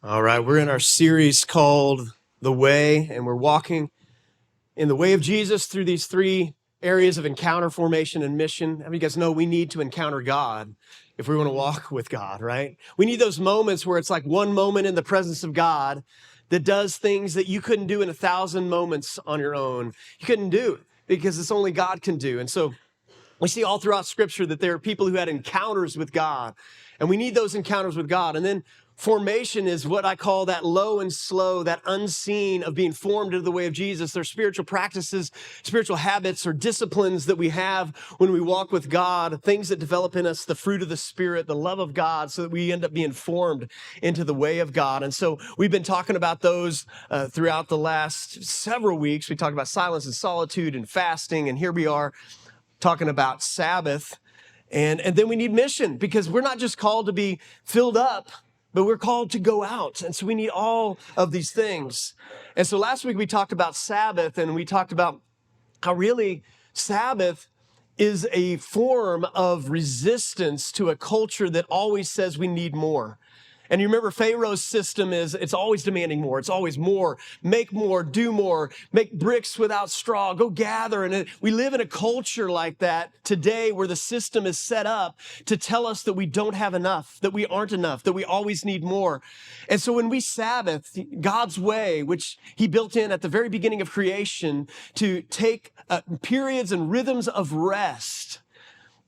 All right, we're in our series called The Way, and we're walking in the way of Jesus through these three areas of encounter, formation, and mission. How many of you guys know we need to encounter God if we want to walk with God, right? We need those moments where it's like one moment in the presence of God that does things that you couldn't do in 1,000 moments on your own. You couldn't do it because it's only God can do. And so we see all throughout Scripture that there are people who had encounters with God, and we need those encounters with God. And then formation is what I call that low and slow, that unseen of being formed into the way of Jesus. They're spiritual practices, spiritual habits, or disciplines that we have when we walk with God, things that develop in us the fruit of the Spirit, the love of God, so that we end up being formed into the way of God. And so we've been talking about those throughout the last several weeks. We talked about silence and solitude and fasting, and here we are talking about Sabbath. And then we need mission, because we're not just called to be filled up, but we're called to go out. And so we need all of these things. And so last week we talked about Sabbath, and we talked about how really Sabbath is a form of resistance to a culture that always says we need more. And you remember Pharaoh's system is it's always demanding more. It's always more, make more, do more, make bricks without straw, go gather. And we live in a culture like that today where the system is set up to tell us that we don't have enough, that we aren't enough, that we always need more. And so when we Sabbath, God's way, which he built in at the very beginning of creation to take periods and rhythms of rest,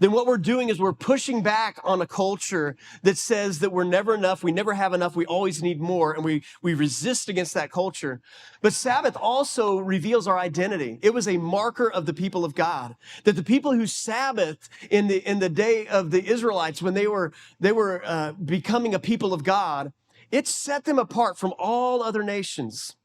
then what we're doing is we're pushing back on a culture that says that we're never enough, we never have enough, we always need more, and we resist against that culture. But Sabbath also reveals our identity. It was a marker of the people of God, that the people who Sabbath in the day of the Israelites, when they were becoming a people of God, it set them apart from all other nations,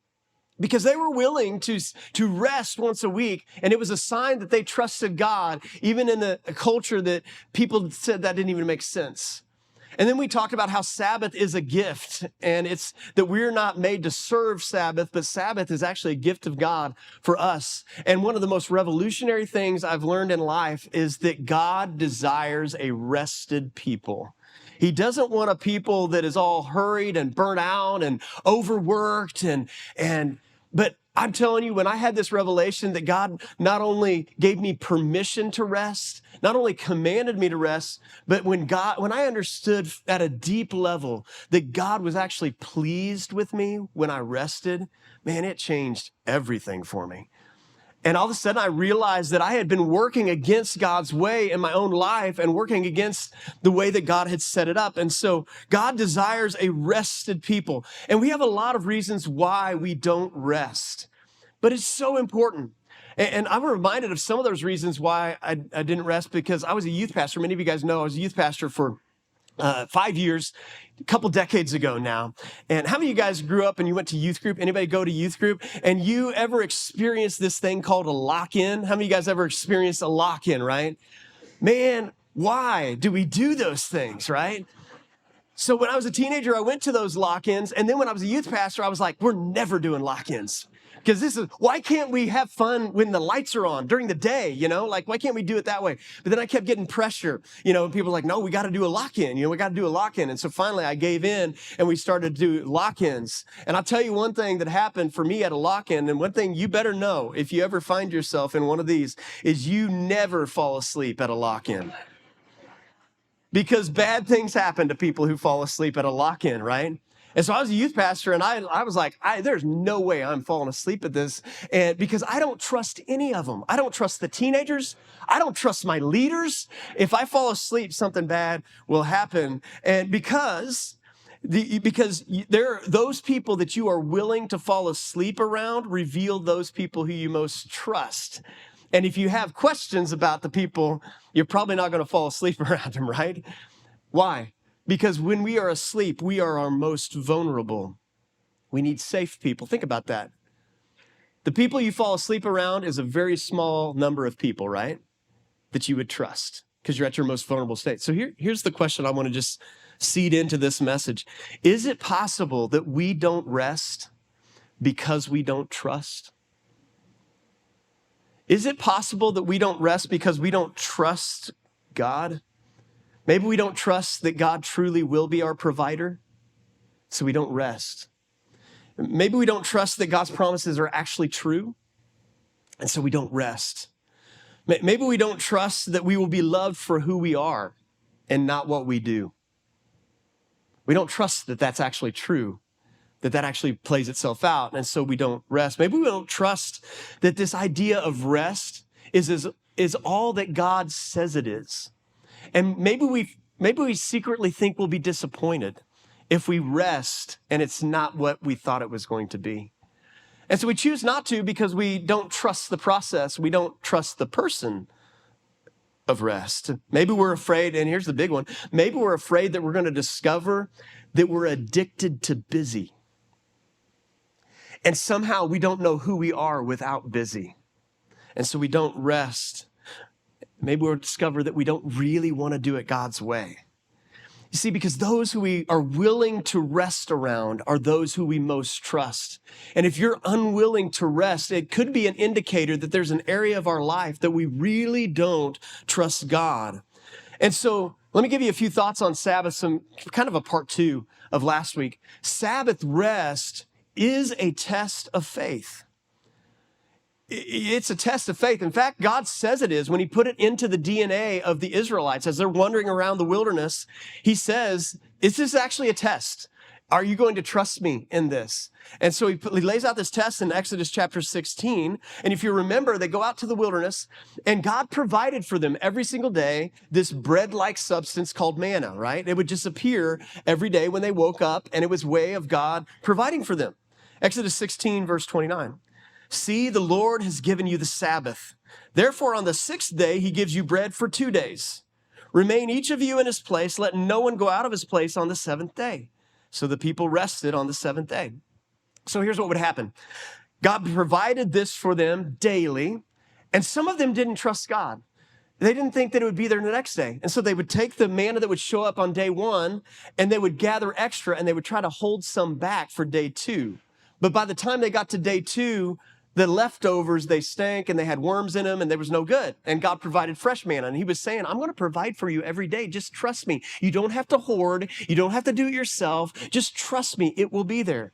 because they were willing to rest once a week, and it was a sign that they trusted God, even in a culture that people said that didn't even make sense. And then we talked about how Sabbath is a gift, and it's that we're not made to serve Sabbath, but Sabbath is actually a gift of God for us. And one of the most revolutionary things I've learned in life is that God desires a rested people. He doesn't want a people that is all hurried and burnt out and overworked but I'm telling you, when I had this revelation that God not only gave me permission to rest, not only commanded me to rest, but when I understood at a deep level that God was actually pleased with me when I rested, man, it changed everything for me. And all of a sudden I realized that I had been working against God's way in my own life and working against the way that God had set it up. And so God desires a rested people. And we have a lot of reasons why we don't rest, but it's so important. And I'm reminded of some of those reasons why I didn't rest, because I was a youth pastor. Many of you guys know I was a youth pastor for 5 years, a couple decades ago now. And how many of you guys grew up and you went to youth group? Anybody go to youth group? And you ever experienced this thing called a lock-in? How many of you guys ever experienced a lock-in, right? Man, why do we do those things, right? So when I was a teenager, I went to those lock-ins. And then when I was a youth pastor, I was like, we're never doing lock-ins. Because why can't we have fun when the lights are on during the day, Like, why can't we do it that way? But then I kept getting pressure, and people were like, no, we got to do a lock-in, we got to do a lock-in. And so finally I gave in and we started to do lock-ins. And I'll tell you one thing that happened for me at a lock-in, and one thing you better know if you ever find yourself in one of these, is you never fall asleep at a lock-in. Because bad things happen to people who fall asleep at a lock-in, right? And so I was a youth pastor, and I was like, there's no way I'm falling asleep at this. And because I don't trust any of them. I don't trust the teenagers. I don't trust my leaders. If I fall asleep, something bad will happen. And because there are those people that you are willing to fall asleep around reveal those people who you most trust. And if you have questions about the people, you're probably not going to fall asleep around them, right? Why? Because when we are asleep, we are our most vulnerable. We need safe people. Think about that. The people you fall asleep around is a very small number of people, right? That you would trust, because you're at your most vulnerable state. So here's the question I want to just seed into this message. Is it possible that we don't rest because we don't trust? Is it possible that we don't rest because we don't trust God? Maybe we don't trust that God truly will be our provider. so we don't rest. Maybe we don't trust that God's promises are actually true, and so we don't rest. Maybe we don't trust that we will be loved for who we are and not what we do. We don't trust that that's actually true, that actually plays itself out, and so we don't rest. Maybe we don't trust that this idea of rest is all that God says it is. And maybe we secretly think we'll be disappointed if we rest and it's not what we thought it was going to be. And so we choose not to because we don't trust the process. We don't trust the person of rest. Maybe we're afraid, and here's the big one, maybe we're afraid that we're going to discover that we're addicted to busy. And somehow we don't know who we are without busy. And so we don't rest. Maybe we'll discover that we don't really want to do it God's way. You see, because those who we are willing to rest around are those who we most trust. And if you're unwilling to rest, it could be an indicator that there's an area of our life that we really don't trust God. And so let me give you a few thoughts on Sabbath, some kind of a part 2 of last week. Sabbath rest is a test of faith. It's a test of faith. In fact, God says it is when he put it into the DNA of the Israelites as they're wandering around the wilderness. He says, is this actually a test? Are you going to trust me in this? And so he lays out this test in Exodus chapter 16. And if you remember, they go out to the wilderness and God provided for them every single day this bread-like substance called manna, right? It would just appear every day when they woke up, and it was a way of God providing for them. Exodus 16, verse 29. See, the Lord has given you the Sabbath. Therefore, on the 6th day, he gives you bread for 2 days. Remain each of you in his place. Let no one go out of his place on the 7th day. So the people rested on the 7th day. So here's what would happen. God provided this for them daily, and some of them didn't trust God. They didn't think that it would be there the next day. And so they would take the manna that would show up on day 1, and they would gather extra, and they would try to hold some back for day 2. But by the time they got to day 2, the leftovers, they stank and they had worms in them and there was no good. And God provided fresh manna. And he was saying, I'm going to provide for you every day. Just trust me. You don't have to hoard. You don't have to do it yourself. Just trust me. It will be there.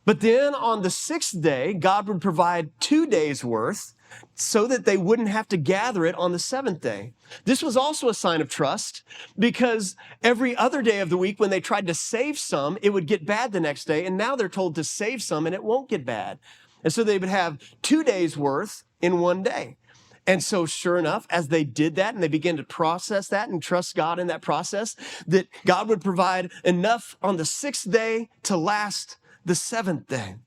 But then on the 6th day, God would provide 2 days worth so that they wouldn't have to gather it on the 7th day. This was also a sign of trust because every other day of the week when they tried to save some, it would get bad the next day. And now they're told to save some and it won't get bad. And so they would have 2 days worth in 1 day. And so sure enough, as they did that and they began to process that and trust God in that process, that God would provide enough on the 6th day to last the 7th day.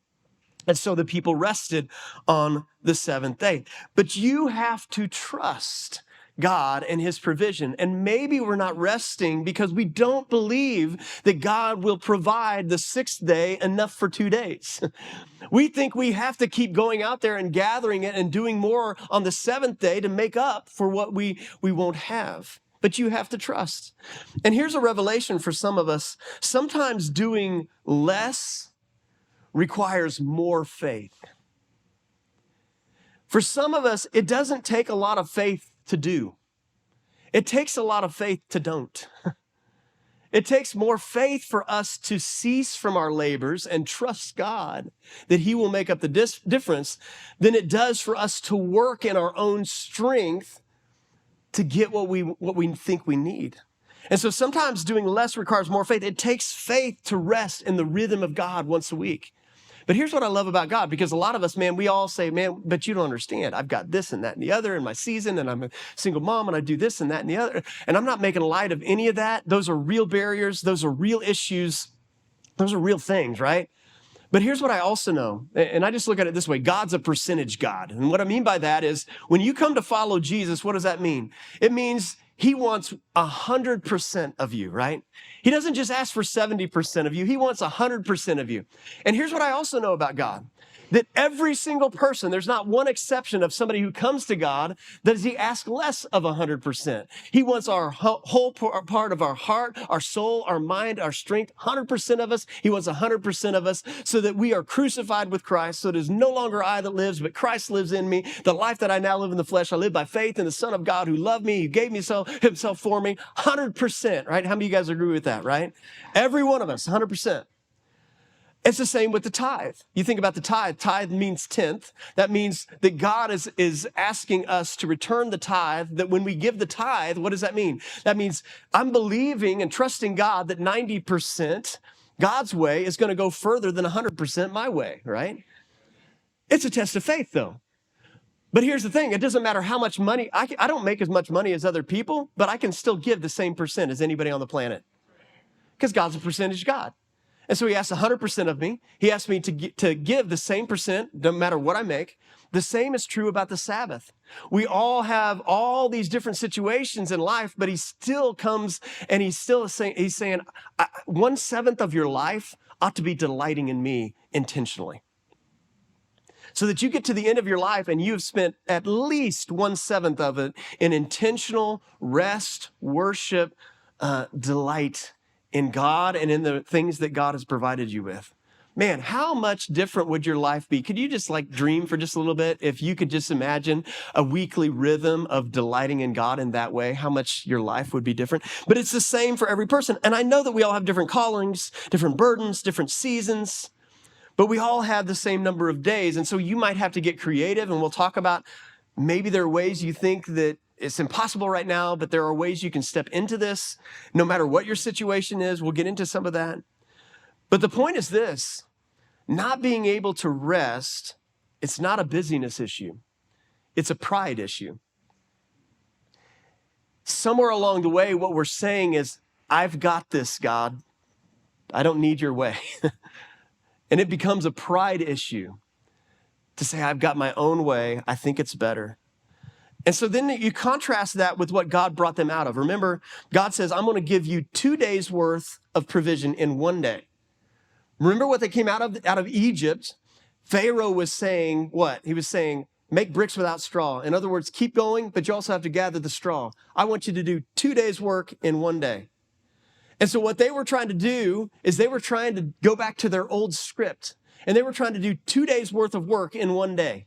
And so the people rested on the 7th day. But you have to trust God and his provision. And maybe we're not resting because we don't believe that God will provide the 6th day enough for 2 days. We think we have to keep going out there and gathering it and doing more on the 7th day to make up for what we won't have. But you have to trust. And here's a revelation for some of us. Sometimes doing less requires more faith. For some of us, it doesn't take a lot of faith to do. It takes a lot of faith to don't. It takes more faith for us to cease from our labors and trust God that he will make up the difference than it does for us to work in our own strength to get what we think we need. And so sometimes doing less requires more faith. It takes faith to rest in the rhythm of God once a week. But here's what I love about God, because a lot of us, man, we all say, man, but you don't understand. I've got this and that and the other in my season, and I'm a single mom, and I do this and that and the other. And I'm not making light of any of that. Those are real barriers. Those are real issues. Those are real things, right? But here's what I also know, and I just look at it this way. God's a percentage God. And what I mean by that is when you come to follow Jesus, what does that mean? It means he wants 100% of you, right? He doesn't just ask for 70% of you. He wants 100% of you. And here's what I also know about God, that every single person, there's not one exception of somebody who comes to God, does he ask less of 100%. He wants our whole part of our heart, our soul, our mind, our strength, 100% of us. He wants 100% of us so that we are crucified with Christ, so it is no longer I that lives, but Christ lives in me. The life that I now live in the flesh, I live by faith in the Son of God who loved me, who gave me himself for me, 100%, right? How many of you guys agree with that, right? Every one of us, 100%. It's the same with the tithe. You think about the tithe. Tithe means tenth. That means that God is asking us to return the tithe, that when we give the tithe, what does that mean? That means I'm believing and trusting God that 90% God's way is going to go further than 100% my way, right? It's a test of faith, though. But here's the thing. It doesn't matter how much money. I don't make as much money as other people, but I can still give the same percent as anybody on the planet because God's a percentage God. And so he asked 100% of me. He asked me to give the same percent, no matter what I make. The same is true about the Sabbath. We all have all these different situations in life, but he still comes and he's saying, 1/7 of your life ought to be delighting in me intentionally. So that you get to the end of your life and you've spent at least 1/7 of it in intentional rest, worship, delight in God and in the things that God has provided you with. Man, how much different would your life be? Could you just dream for just a little bit? If you could just imagine a weekly rhythm of delighting in God in that way, how much your life would be different. But it's the same for every person. And I know that we all have different callings, different burdens, different seasons, but we all have the same number of days. And so you might have to get creative, and we'll talk about maybe there are ways you think that it's impossible right now, but there are ways you can step into this no matter what your situation is. We'll get into some of that. But the point is this, not being able to rest, it's not a busyness issue. It's a pride issue. Somewhere along the way, what we're saying is, I've got this, God. I don't need your way. And it becomes a pride issue to say, I've got my own way. I think it's better. And so then you contrast that with what God brought them out of. Remember, God says, I'm going to give you 2 days worth of provision in 1 day. Remember what they came out of Egypt? Pharaoh was saying what? He was saying, make bricks without straw. In other words, keep going, but you also have to gather the straw. I want you to do 2 days work in 1 day. And so what they were trying to do is they were trying to go back to their old script. And they were trying to do 2 days worth of work in 1 day.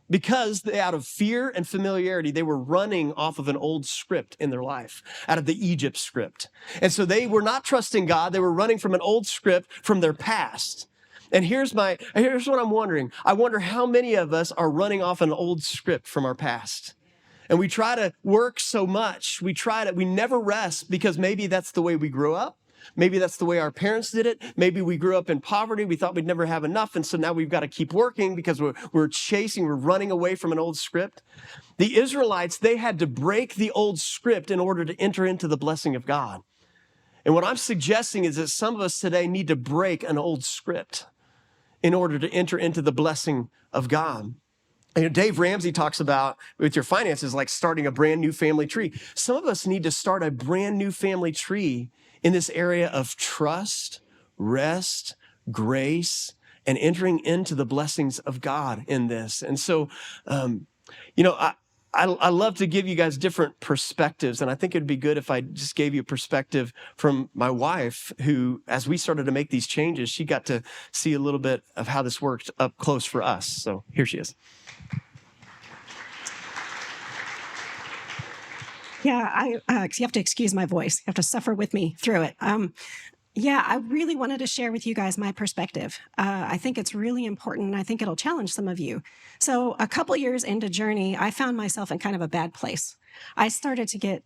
Because out of fear and familiarity, they were running off of an old script in their life, out of the Egypt script. And so they were not trusting God. They were running from an old script from their past. And here's what I'm wondering. I wonder how many of us are running off an old script from our past. And we try to work so much. We never rest because maybe that's the way we grew up. Maybe that's the way our parents did it. Maybe we grew up in poverty. We thought we'd never have enough. And so now we've got to keep working because we're running away from an old script. The Israelites, they had to break the old script in order to enter into the blessing of God. And what I'm suggesting is that some of us today need to break an old script in order to enter into the blessing of God. And Dave Ramsey talks about with your finances like starting a brand new family tree. Some of us need to start a brand new family tree in this area of trust, rest, grace, and entering into the blessings of God in this. And so, I love to give you guys different perspectives, and I think it'd be good if I just gave you a perspective from my wife, who, as we started to make these changes, she got to see a little bit of how this worked up close for us. So here she is. Yeah, you have to excuse my voice. You have to suffer with me through it. I really wanted to share with you guys my perspective. I think it's really important, and I think it'll challenge some of you. So a couple years into Journey, I found myself in kind of a bad place. I started to get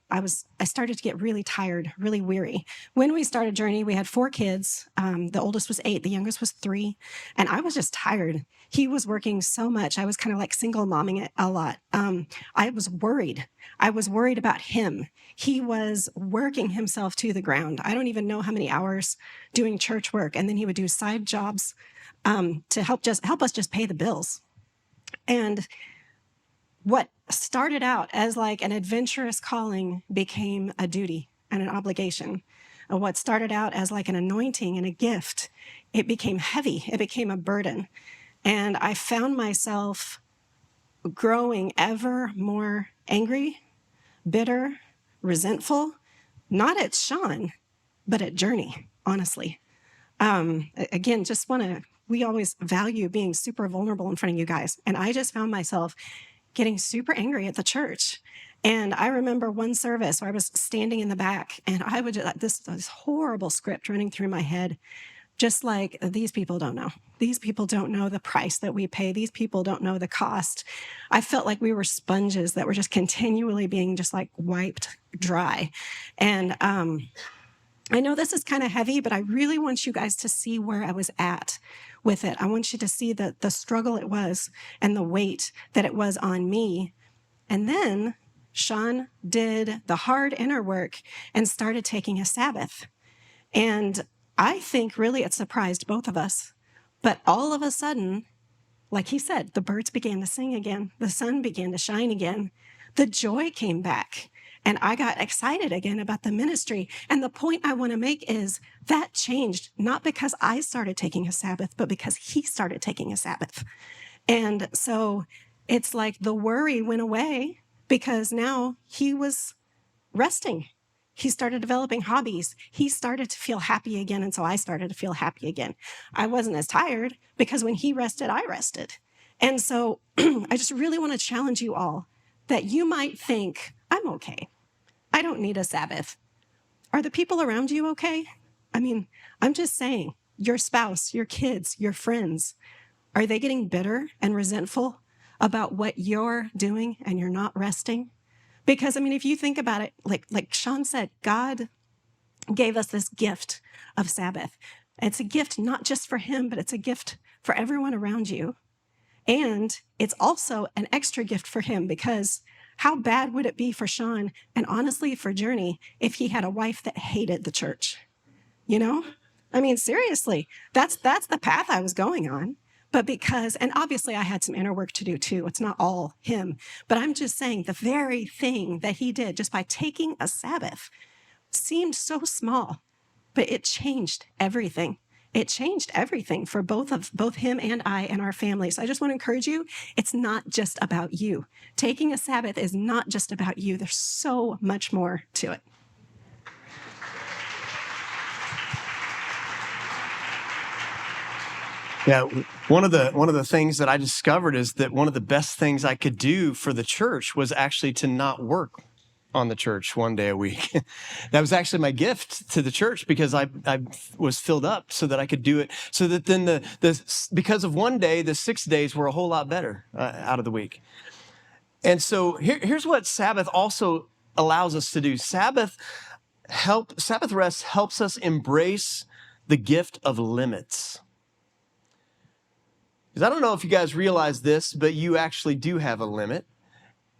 really tired, really weary. When we started Journey, we had 4 kids. The oldest was 8, the youngest was 3, and I was just tired. He was working so much. I was kind of like single momming it a lot. I was worried. I was worried about him. He was working himself to the ground. I don't even know how many hours doing church work, and then he would do side jobs to help us just pay the bills. And what started out as like an adventurous calling became a duty and an obligation. And what started out as like an anointing and a gift, it became heavy. It became a burden. And I found myself growing ever more angry, bitter, resentful, not at Shawn, but at Journey, honestly. Again, we always value being super vulnerable in front of you guys. And I just found myself getting super angry at the church. And I remember one service where I was standing in the back, and I would just, this horrible script running through my head, just like these people don't know. These people don't know the price that we pay. These people don't know the cost. I felt like we were sponges that were just continually being just like wiped dry. And I know this is kind of heavy, but I really want you guys to see where I was at with it. I want you to see the struggle it was and the weight that it was on me. And then Shawn did the hard inner work and started taking a Sabbath. And I think really it surprised both of us. But all of a sudden, like he said, the birds began to sing again. The sun began to shine again. The joy came back. And I got excited again about the ministry. And the point I want to make is that changed, not because I started taking a Sabbath, but because he started taking a Sabbath. And so it's like the worry went away because now he was resting. He started developing hobbies. He started to feel happy again. And so I started to feel happy again. I wasn't as tired because when he rested, I rested. And so I just really want to challenge you all that you might think, I'm okay. I don't need a Sabbath. Are the people around you okay? I mean, I'm just saying, your spouse, your kids, your friends, are they getting bitter and resentful about what you're doing and you're not resting? Because, I mean, if you think about it, like Shawn said, God gave us this gift of Sabbath. It's a gift not just for him, but it's a gift for everyone around you. And it's also an extra gift for him because how bad would it be for Shawn and honestly for Journey if he had a wife that hated the church? You know? I mean, seriously, that's the path I was going on. But because, and obviously I had some inner work to do too. It's not all him. But I'm just saying the very thing that he did just by taking a Sabbath seemed so small, but it changed everything. It changed everything for both him and I and our families. So I just want to encourage you, it's not just about you. Taking a Sabbath is not just about you. There's so much more to it. Yeah, one of the things that I discovered is that one of the best things I could do for the church was actually to not work on the church one day a week. That was actually my gift to the church because I was filled up so that I could do it. So that then because of one day, the 6 days were a whole lot better out of the week. And so here's what Sabbath also allows us to do. Sabbath rest helps us embrace the gift of limits. Because I don't know if you guys realize this, but you actually do have a limit.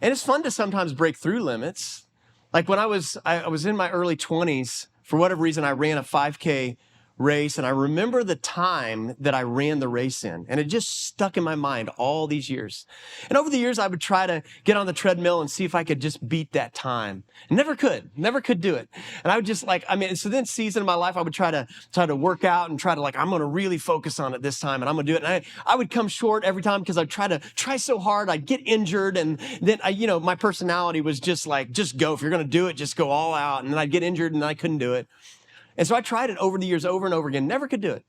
And it's fun to sometimes break through limits. Like when I was in my early 20s, for whatever reason, I ran a 5K race. And I remember the time that I ran the race in. And it just stuck in my mind all these years. And over the years, I would try to get on the treadmill and see if I could just beat that time. And never could do it. And I would just so then season of my life, I would try to work out and try to I'm going to really focus on it this time and I'm going to do it. And I would come short every time because I'd try so hard. I'd get injured. And then my personality was just go. If you're going to do it, just go all out. And then I'd get injured and I couldn't do it. And so I tried it over the years, over and over again, never could do it.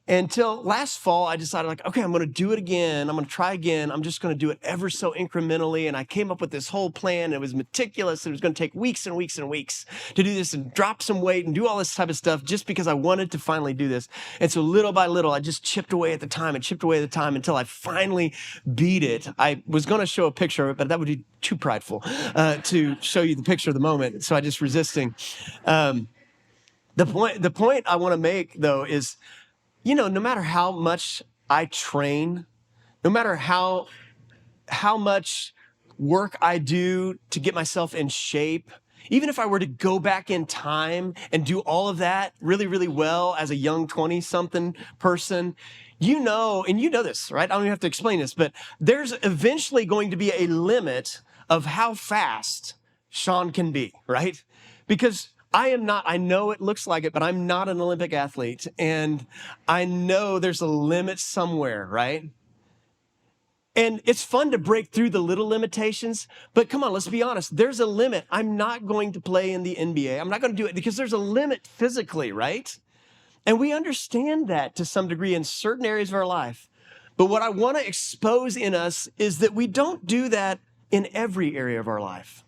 Until last fall, I decided okay, I'm going to do it again. I'm going to try again. I'm just going to do it ever so incrementally. And I came up with this whole plan. It was meticulous. It was going to take weeks and weeks and weeks to do this and drop some weight and do all this type of stuff just because I wanted to finally do this. And so little by little, I just chipped away at the time until I finally beat it. I was going to show a picture of it, but that would be too prideful to show you the picture of the moment. So I just resisting. The point I want to make, though, is, no matter how much I train, no matter how much work I do to get myself in shape, even if I were to go back in time and do all of that really, really well as a young 20-something person, and you know this, right? I don't even have to explain this, but there's eventually going to be a limit of how fast Shawn can be, right? Because I know it looks like it, but I'm not an Olympic athlete. And I know there's a limit somewhere, right? And it's fun to break through the little limitations, but come on, let's be honest. There's a limit. I'm not going to play in the NBA. I'm not going to do it because there's a limit physically, right? And we understand that to some degree in certain areas of our life. But what I want to expose in us is that we don't do that in every area of our life.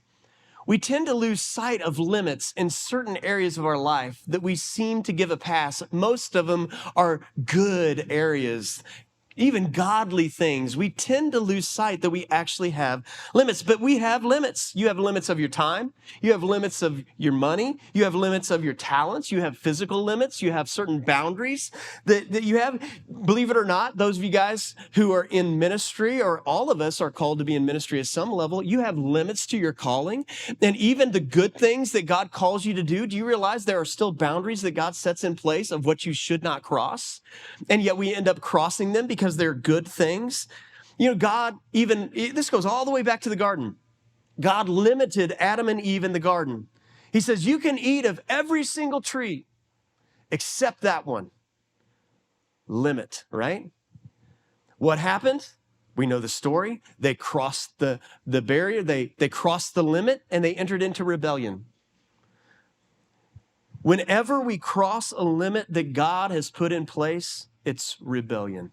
we tend to lose sight of limits in certain areas of our life that we seem to give a pass. Most of them are good areas, even godly things. We tend to lose sight that we actually have limits, but we have limits. You have limits of your time. You have limits of your money. You have limits of your talents. You have physical limits. You have certain boundaries that you have. Believe it or not, those of you guys who are in ministry, or all of us are called to be in ministry at some level, you have limits to your calling. And even the good things that God calls you to do you realize there are still boundaries that God sets in place of what you should not cross? And yet we end up crossing them because they're good things. God, even, this goes all the way back to the garden. God limited Adam and Eve in the garden. He says, you can eat of every single tree except that one. Limit, right? What happened? We know the story. They crossed the barrier. They crossed the limit, and they entered into rebellion. Whenever we cross a limit that God has put in place, it's rebellion.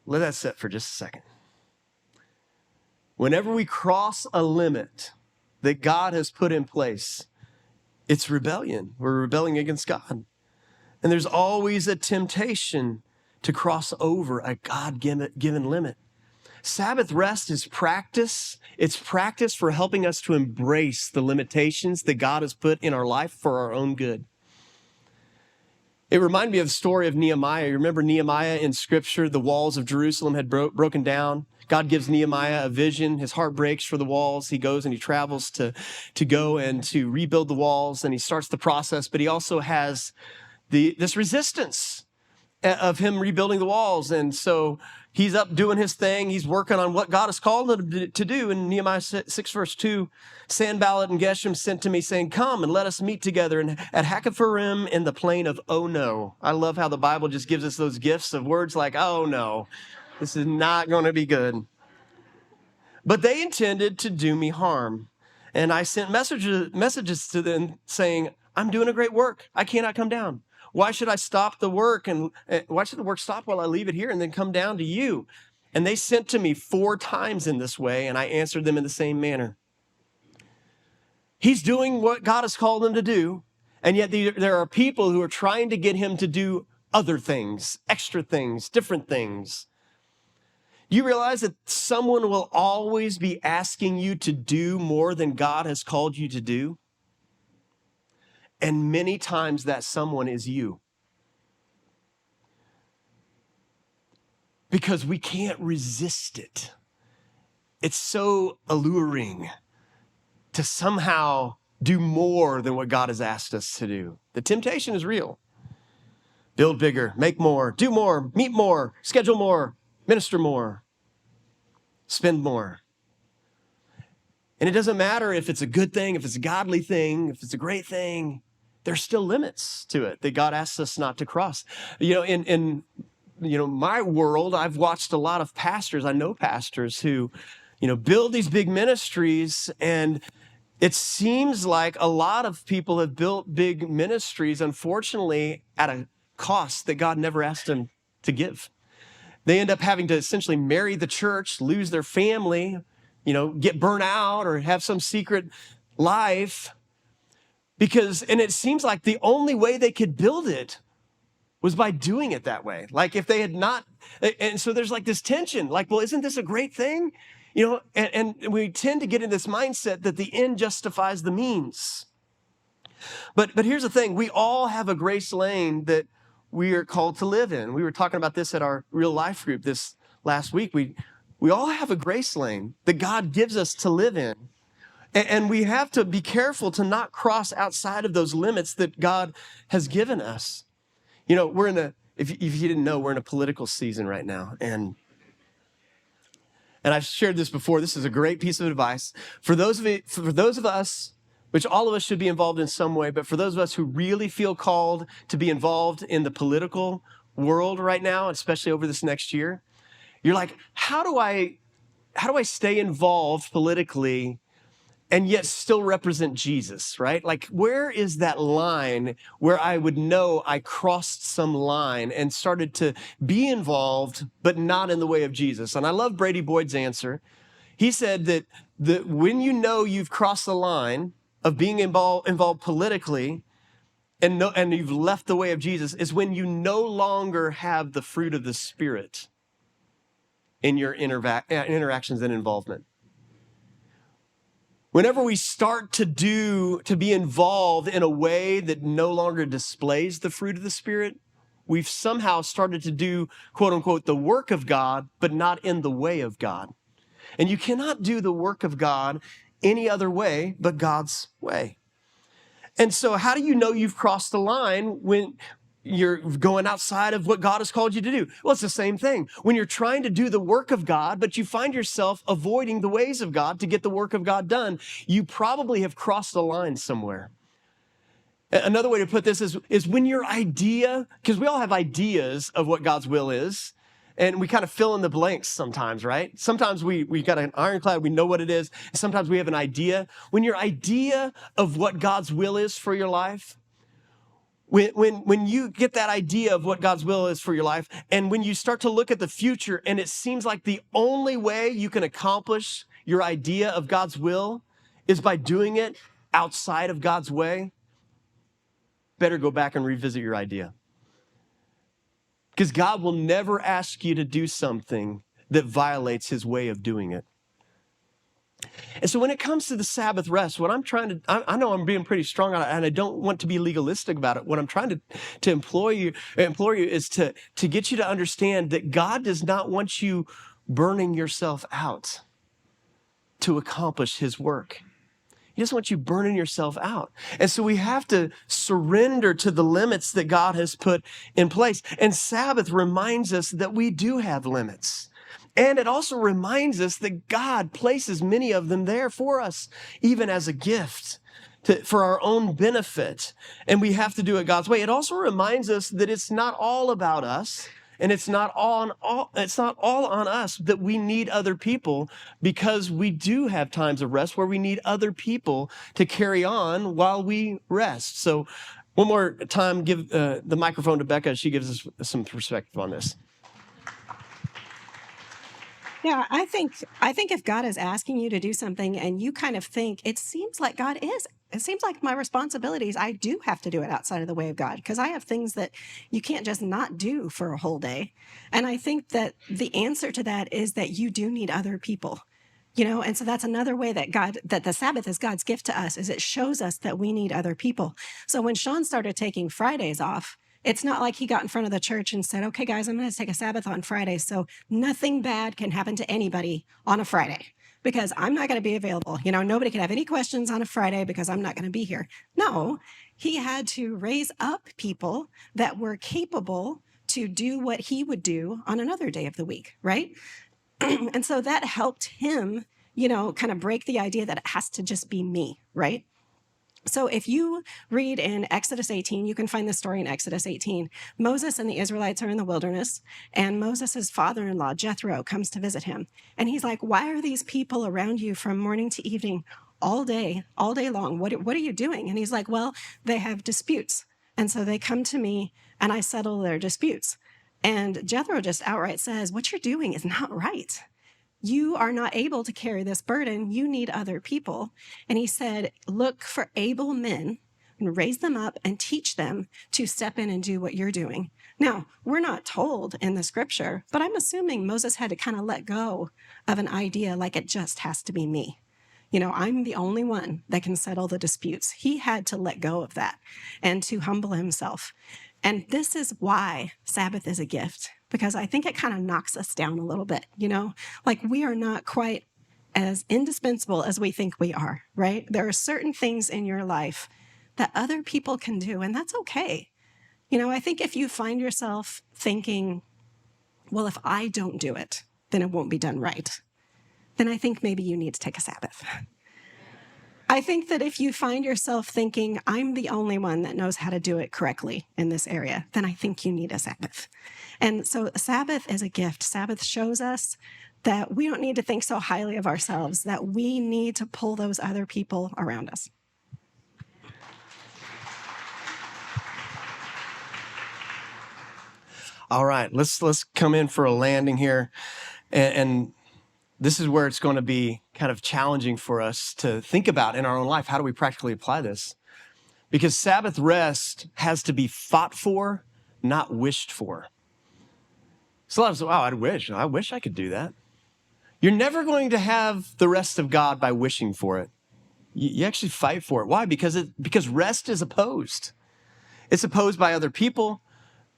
Let that sit for just a second. Whenever we cross a limit that God has put in place, it's rebellion. We're rebelling against God. And there's always a temptation to cross over a God-given limit. Sabbath rest is practice. It's practice for helping us to embrace the limitations that God has put in our life for our own good. It reminded me of the story of Nehemiah. You remember Nehemiah in Scripture? The walls of Jerusalem had broken down. God gives Nehemiah a vision. His heart breaks for the walls. He goes and he travels to go and to rebuild the walls, and he starts the process. But he also has this resistance of him rebuilding the walls. And so he's up doing his thing. He's working on what God has called him to do. In Nehemiah 6, verse 2, Sanballat and Geshem sent to me saying, come and let us meet together at Hakkephirim in the plain of oh no. I love how the Bible just gives us those gifts of words like, oh no, this is not going to be good. But they intended to do me harm. And I sent messages to them saying, I'm doing a great work. I cannot come down. Why should I stop the work? And why should the work stop while I leave it here and then come down to you? And they sent to me 4 times in this way, and I answered them in the same manner. He's doing what God has called him to do, and yet there are people who are trying to get him to do other things, extra things, different things. You realize that someone will always be asking you to do more than God has called you to do? And many times that someone is you. Because we can't resist it. It's so alluring to somehow do more than what God has asked us to do. The temptation is real. Build bigger, make more, do more, meet more, schedule more, minister more, spend more. And it doesn't matter if it's a good thing, if it's a godly thing, if it's a great thing. There's still limits to it that God asks us not to cross. In my world, I've watched a lot of pastors. I know pastors who, build these big ministries, and it seems like a lot of people have built big ministries, unfortunately, at a cost that God never asked them to give. They end up having to essentially marry the church, lose their family, get burnt out or have some secret life. And it seems like the only way they could build it was by doing it that way. Like if they had not, and so there's like this tension, like, well, isn't this a great thing? And we tend to get in this mindset that the end justifies the means. But here's the thing, we all have a grace lane that we are called to live in. We were talking about this at our real life group this last week. We all have a grace lane that God gives us to live in. And we have to be careful to not cross outside of those limits that God has given us. If you didn't know, we're in a political season right now. And I've shared this before. This is a great piece of advice. For those of us, which all of us should be involved in some way, but for those of us who really feel called to be involved in the political world right now, especially over this next year, you're like, how do I stay involved politically and yet still represent Jesus, right? Like, where is that line where I would know I crossed some line and started to be involved, but not in the way of Jesus? And I love Brady Boyd's answer. He said that when you know you've crossed the line of being involved politically and you've left the way of Jesus is when you no longer have the fruit of the Spirit in your interactions and involvement. Whenever we start to be involved in a way that no longer displays the fruit of the Spirit, we've somehow started to do, quote unquote, the work of God, but not in the way of God. And you cannot do the work of God any other way but God's way. And so how do you know you've crossed the line when you're going outside of what God has called you to do? Well, it's the same thing. When you're trying to do the work of God, but you find yourself avoiding the ways of God to get the work of God done, you probably have crossed the line somewhere. Another way to put this is when your idea, because we all have ideas of what God's will is, and we kind of fill in the blanks sometimes, right? Sometimes we got an ironclad, we know what it is. Sometimes we have an idea. When your idea of what God's will is for your life, when you get that idea of what God's will is for your life, and when you start to look at the future and it seems like the only way you can accomplish your idea of God's will is by doing it outside of God's way, better go back and revisit your idea. Because God will never ask you to do something that violates his way of doing it. And so when it comes to the Sabbath rest, what I'm trying to, I know I'm being pretty strong on it, and I don't want to be legalistic about it. What I'm trying to implore you is to get you to understand that God does not want you burning yourself out to accomplish his work. He doesn't want you burning yourself out. And so we have to surrender to the limits that God has put in place. And Sabbath reminds us that we do have limits. And it also reminds us that God places many of them there for us, even as a gift for our own benefit. And we have to do it God's way. It also reminds us that it's not all about us. And it's not all on us, that we need other people, because we do have times of rest where we need other people to carry on while we rest. So one more time, give the microphone to Bekah. She gives us some perspective on this. Yeah, I think if God is asking you to do something and you kind of think, it seems like my responsibilities, I do have to do it outside of the way of God, because I have things that you can't just not do for a whole day. And I think that the answer to that is that you do need other people. And so that's another way that the Sabbath is God's gift to us, is it shows us that we need other people. So when Shawn started taking Fridays off, it's not like he got in front of the church and said, okay, guys, I'm going to take a Sabbath on Friday, so nothing bad can happen to anybody on a Friday, because I'm not going to be available. Nobody can have any questions on a Friday because I'm not going to be here. No, he had to raise up people that were capable to do what he would do on another day of the week, right? And so that helped him, kind of break the idea that it has to just be me, right? So if you read in Exodus 18, you can find the story in Exodus 18. Moses and the Israelites are in the wilderness, and Moses' father-in-law, Jethro, comes to visit him. And he's like, why are these people around you from morning to evening all day long? What are you doing? And he's like, well, they have disputes. And so they come to me and I settle their disputes. And Jethro just outright says, what you're doing is not right. You are not able to carry this burden. You need other people. And he said, look for able men and raise them up and teach them to step in and do what you're doing. Now, we're not told in the scripture, but I'm assuming Moses had to kind of let go of an idea like it just has to be me. I'm the only one that can settle the disputes. He had to let go of that and to humble himself. And this is why Sabbath is a gift, because I think it kind of knocks us down a little bit, like we are not quite as indispensable as we think we are, right? There are certain things in your life that other people can do, and that's okay. I think if you find yourself thinking, well, if I don't do it, then it won't be done right, then I think maybe you need to take a Sabbath. I think that if you find yourself thinking, I'm the only one that knows how to do it correctly in this area, then I think you need a Sabbath. And so Sabbath is a gift. Sabbath shows us that we don't need to think so highly of ourselves, that we need to pull those other people around us. All right, let's come in for a landing here. And this is where it's going to be kind of challenging for us to think about in our own life. How do we practically apply this? Because Sabbath rest has to be fought for, not wished for. So a lot of us, wow, I wish I could do that. You're never going to have the rest of God by wishing for it. You actually fight for it. Why? Because rest is opposed. It's opposed by other people.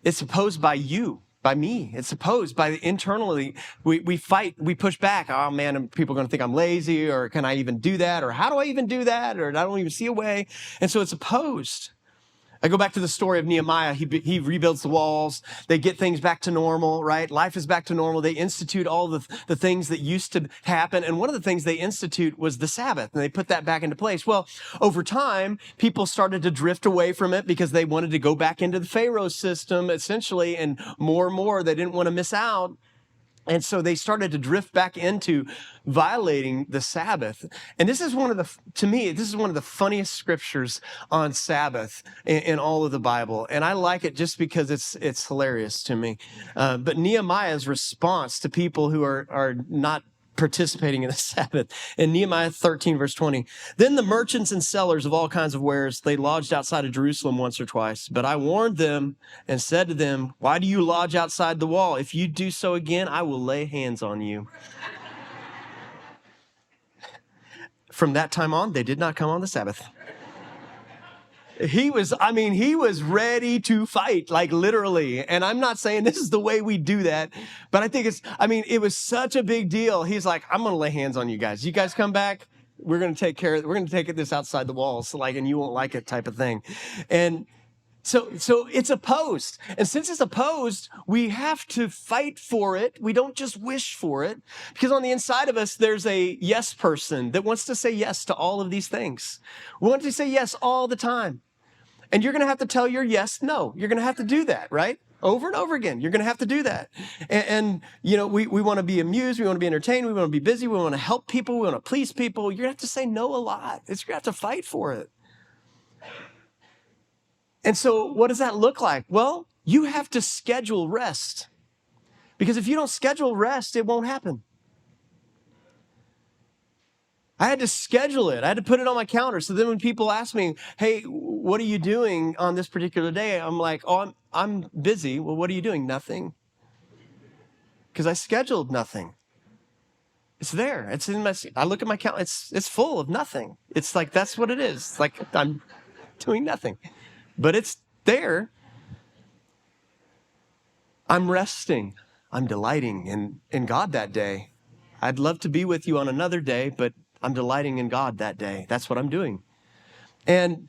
It's opposed by you, by me. It's opposed by internally. We fight, we push back. Oh man, people are going to think I'm lazy, or can I even do that? Or how do I even do that? Or I don't even see a way. And so it's opposed. I go back to the story of Nehemiah. He rebuilds the walls. They get things back to normal, right? Life is back to normal. They institute all the things that used to happen. And one of the things they institute was the Sabbath, and they put that back into place. Well, over time, people started to drift away from it because they wanted to go back into the Pharaoh system, essentially, and more, they didn't want to miss out. And so they started to drift back into violating the Sabbath. And this is one of the funniest scriptures on Sabbath in all of the Bible. And I like it just because it's hilarious to me. But Nehemiah's response to people who are not participating in the Sabbath. In Nehemiah 13, verse 20, then the merchants and sellers of all kinds of wares, they lodged outside of Jerusalem once or twice. But I warned them and said to them, why do you lodge outside the wall? If you do so again, I will lay hands on you. From that time on, they did not come on the Sabbath. He was ready to fight, like literally. And I'm not saying this is the way we do that, but I think it was such a big deal. He's like, I'm going to lay hands on you guys. You guys come back. We're going to take this outside the walls, and you won't like it type of thing. And so it's opposed. And since it's opposed, we have to fight for it. We don't just wish for it, because on the inside of us, there's a yes person that wants to say yes to all of these things. We want to say yes all the time. And you're going to have to tell your yes, no. You're going to have to do that, right? Over and over again. You're going to have to do that. And we want to be amused. We want to be entertained. We want to be busy. We want to help people. We want to please people. You're going to have to say no a lot. You're going to have to fight for it. And so what does that look like? Well, you have to schedule rest. Because if you don't schedule rest, it won't happen. I had to schedule it. I had to put it on my calendar. So then when people ask me, hey, what are you doing on this particular day? I'm like, oh, I'm busy. Well, what are you doing? Nothing. Because I scheduled nothing. It's there. It's in my, I look at my calendar. It's full of nothing. It's like, that's what it is. It's like I'm doing nothing. But it's there. I'm resting. I'm delighting in God that day. I'd love to be with you on another day, but I'm delighting in God that day. That's what I'm doing. And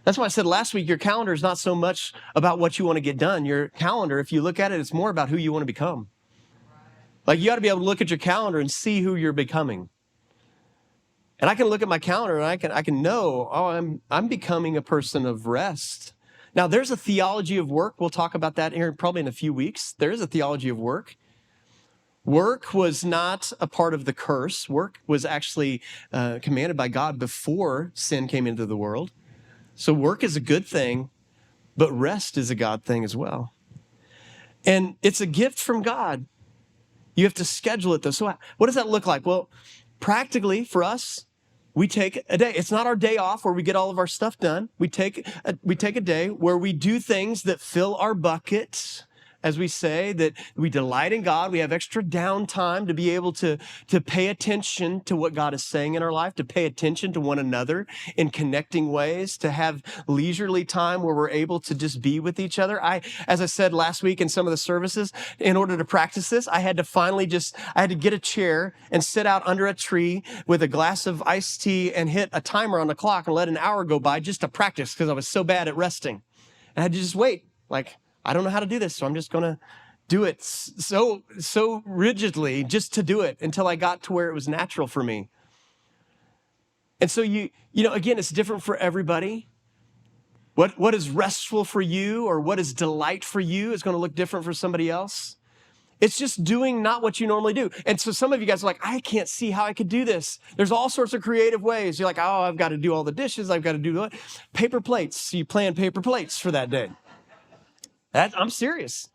that's why I said last week, your calendar is not so much about what you want to get done. Your calendar, if you look at it, it's more about who you want to become. Like you ought to be able to look at your calendar and see who you're becoming. And I can look at my calendar and I can know, oh, I'm becoming a person of rest. Now, there's a theology of work. We'll talk about that here probably in a few weeks. There is a theology of work. Work was not a part of the curse. Work was actually commanded by God before sin came into the world. So work is a good thing, but rest is a God thing as well. And it's a gift from God. You have to schedule it though. So what does that look like? Well, practically for us, we take a day. It's not our day off where we get all of our stuff done. We take a day where we do things that fill our bucket, as we say, that we delight in God. We have extra downtime to be able to pay attention to what God is saying in our life, to pay attention to one another in connecting ways, to have leisurely time where we're able to just be with each other. As I said last week in some of the services, in order to practice this, I had to get a chair and sit out under a tree with a glass of iced tea and hit a timer on the clock and let an hour go by just to practice because I was so bad at resting. And I had to just wait, I don't know how to do this, so I'm just going to do it so rigidly just to do it until I got to where it was natural for me. And so again, it's different for everybody. What is restful for you or what is delight for you is going to look different for somebody else. It's just doing not what you normally do. And so some of you guys are like, I can't see how I could do this. There's all sorts of creative ways. You're like, oh, I've got to do all the dishes. I've got to do what? Paper plates. So you plan paper plates for that day. I'm serious.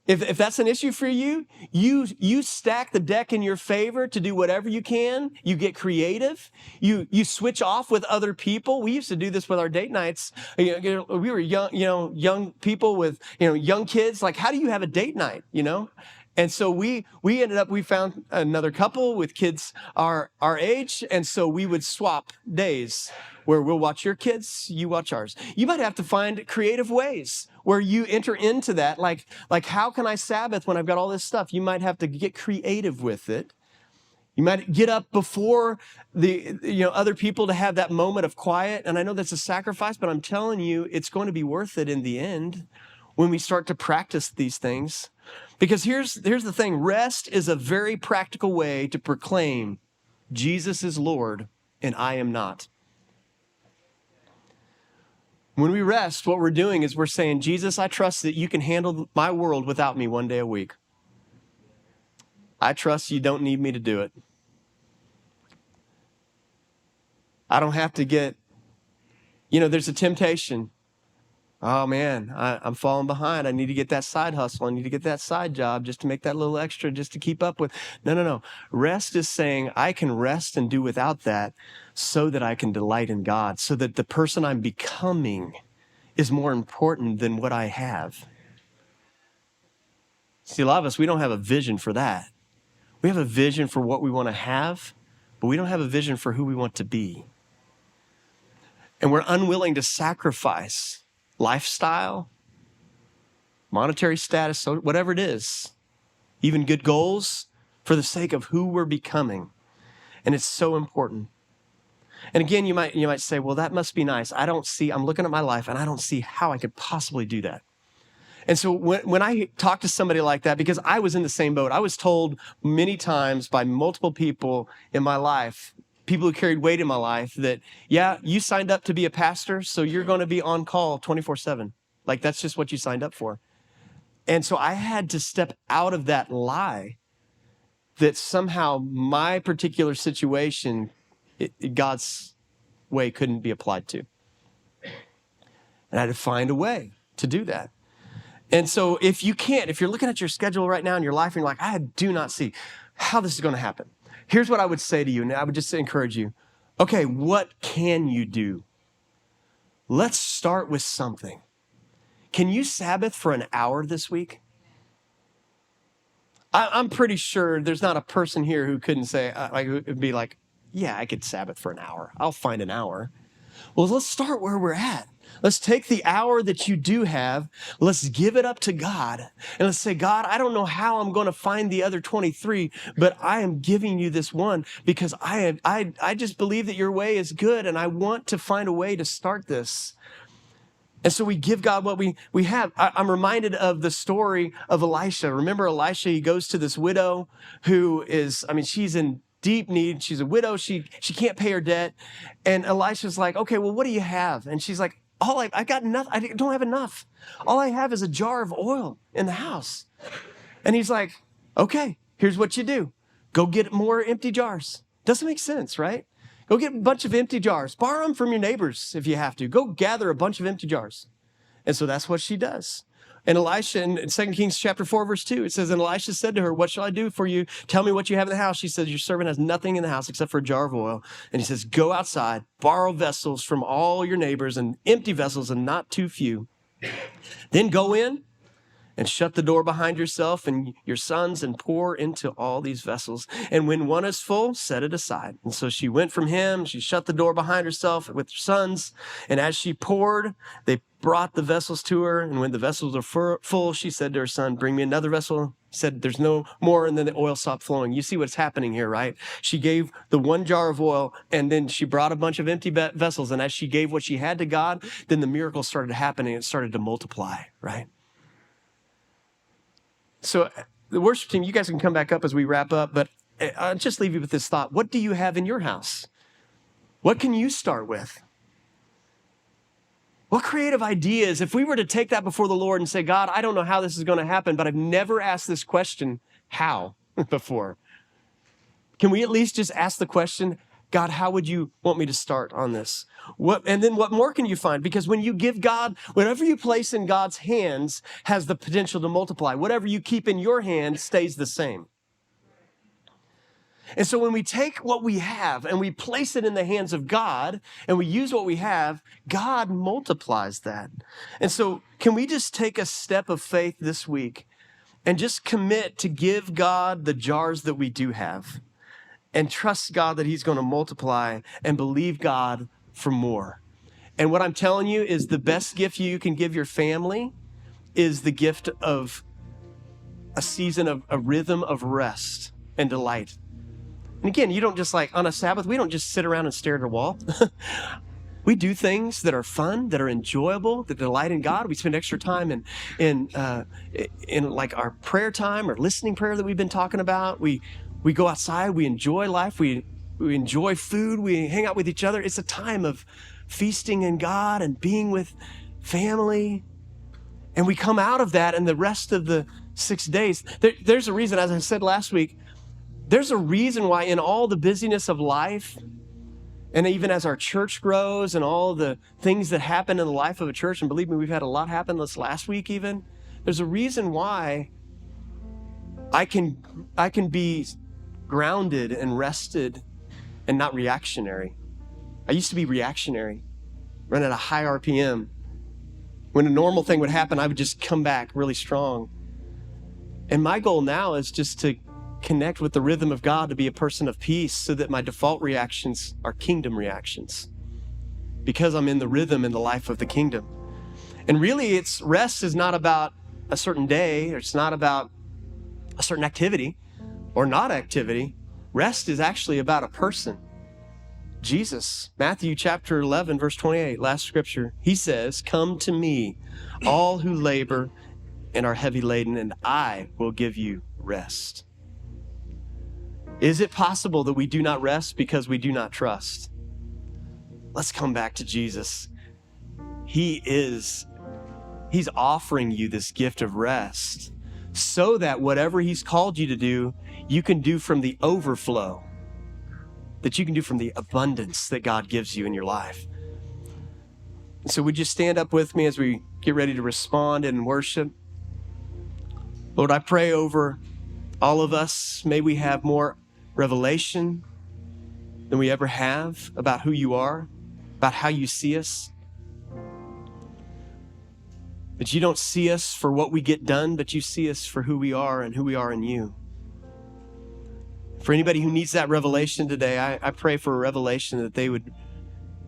If that's an issue for you, you stack the deck in your favor to do whatever you can. You get creative. You switch off with other people. We used to do this with our date nights. We were young people with young kids. Like, how do you have a date night? And so we found another couple with kids our age, and so we would swap days where we'll watch your kids, you watch ours. You might have to find creative ways where you enter into that, like how can I Sabbath when I've got all this stuff? You might have to get creative with it. You might get up before the other people to have that moment of quiet, and I know that's a sacrifice, but I'm telling you, it's going to be worth it in the end when we start to practice these things. Because here's the thing, rest is a very practical way to proclaim Jesus is Lord and I am not. When we rest, what we're doing is we're saying, Jesus, I trust that you can handle my world without me one day a week. I trust you don't need me to do it. I don't have to get, there's a temptation. Oh man, I'm falling behind. I need to get that side hustle. I need to get that side job just to make that little extra, just to keep up with. No. Rest is saying I can rest and do without that so that I can delight in God, so that the person I'm becoming is more important than what I have. See, a lot of us, we don't have a vision for that. We have a vision for what we want to have, but we don't have a vision for who we want to be. And we're unwilling to sacrifice lifestyle, monetary status, so whatever it is, even good goals, for the sake of who we're becoming. And it's so important. And again, you might say, well, that must be nice. I'm looking at my life and I don't see how I could possibly do that. And so when I talk to somebody like that, because I was in the same boat, I was told many times by multiple people in my life, people who carried weight in my life, that, yeah, you signed up to be a pastor, so you're going to be on call 24/7. Like, that's just what you signed up for. And so I had to step out of that lie that somehow my particular situation, God's way couldn't be applied to. And I had to find a way to do that. And so if you're looking at your schedule right now in your life and you're like, I do not see how this is going to happen. Here's what I would say to you, and I would just encourage you. Okay, what can you do? Let's start with something. Can you Sabbath for an hour this week? I'm pretty sure there's not a person here who couldn't say, would be like, yeah, I could Sabbath for an hour. I'll find an hour. Well, let's start where we're at. Let's take the hour that you do have. Let's give it up to God. And let's say, God, I don't know how I'm going to find the other 23, but I am giving you this one because I just believe that your way is good and I want to find a way to start this. And so we give God what we have. I'm reminded of the story of Elisha. Remember Elisha, he goes to this widow who is, she's in deep need. She's a widow. She can't pay her debt. And Elisha's like, okay, well, what do you have? And she's like, I got enough. I don't have enough. All I have is a jar of oil in the house. And he's like, okay, here's what you do. Go get more empty jars. Doesn't make sense, right? Go get a bunch of empty jars. Borrow them from your neighbors if you have to. Go gather a bunch of empty jars. And so that's what she does. And Elisha, in 2 Kings chapter 4, verse 2, it says, and Elisha said to her, what shall I do for you? Tell me what you have in the house. She says, your servant has nothing in the house except for a jar of oil. And he says, go outside, borrow vessels from all your neighbors and empty vessels and not too few. Then go in and shut the door behind yourself and your sons and pour into all these vessels. And when one is full, set it aside. And so she went from him. She shut the door behind herself with her sons. And as she poured, they brought the vessels to her. And when the vessels were full, she said to her son, bring me another vessel. He said, there's no more. And then the oil stopped flowing. You see what's happening here, right? She gave the one jar of oil and then she brought a bunch of empty vessels. And as she gave what she had to God, then the miracle started happening. It started to multiply, right? So the worship team, you guys can come back up as we wrap up, but I'll just leave you with this thought. What do you have in your house? What can you start with? What creative ideas, if we were to take that before the Lord and say, God, I don't know how this is going to happen, but I've never asked this question, how, before. Can we at least just ask the question, God, how would you want me to start on this? And then what more can you find? Because when you give God, whatever you place in God's hands has the potential to multiply. Whatever you keep in your hand stays the same. And so when we take what we have and we place it in the hands of God and we use what we have, God multiplies that. And so can we just take a step of faith this week and just commit to give God the jars that we do have and trust God that he's going to multiply and believe God for more. And what I'm telling you is the best gift you can give your family is the gift of a season of a rhythm of rest and delight. And again, you don't just on a Sabbath, we don't just sit around and stare at a wall. We do things that are fun, that are enjoyable, that delight in God. We spend extra time in like our prayer time or listening prayer that we've been talking about. We go outside, we enjoy life, we enjoy food, we hang out with each other. It's a time of feasting in God and being with family. And we come out of that and the rest of the 6 days. There's a reason, as I said last week, there's a reason why in all the busyness of life, and even as our church grows and all the things that happen in the life of a church, and believe me, we've had a lot happen this last week even, there's a reason why I can be grounded and rested and not reactionary. I used to be reactionary, run at a high RPM. When a normal thing would happen, I would just come back really strong. And my goal now is just to connect with the rhythm of God, to be a person of peace so that my default reactions are kingdom reactions because I'm in the rhythm in the life of the kingdom. And really rest is not about a certain day, or it's not about a certain activity or not activity. Rest is actually about a person. Jesus, Matthew chapter 11, verse 28, last scripture, he says, "Come to me, all who labor and are heavy laden, and I will give you rest." Is it possible that we do not rest because we do not trust? Let's come back to Jesus. He's offering you this gift of rest so that whatever he's called you to do, you can do from the overflow, that you can do from the abundance that God gives you in your life. So would you stand up with me as we get ready to respond in worship? Lord, I pray over all of us, may we have more revelation than we ever have about who you are, about how you see us. That you don't see us for what we get done, but you see us for who we are and who we are in you. For anybody who needs that revelation today, I pray for a revelation that they would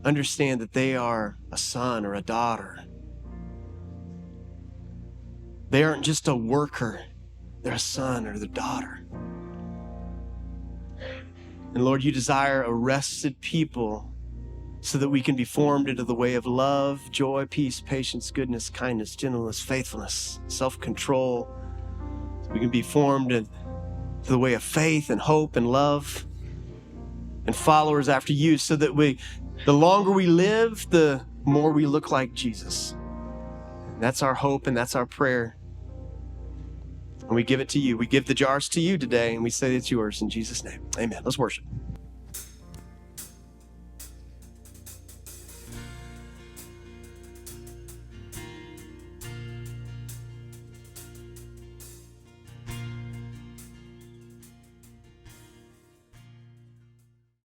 understand that they are a son or a daughter. They aren't just a worker, they're a son or the daughter. And Lord, you desire a rested people so that we can be formed into the way of love, joy, peace, patience, goodness, kindness, gentleness, faithfulness, self-control. So we can be formed into the way of faith and hope and love and followers after you, so that the longer we live, the more we look like Jesus. And that's our hope and that's our prayer. And we give it to you. We give the jars to you today, and we say it's yours in Jesus' name. Amen. Let's worship.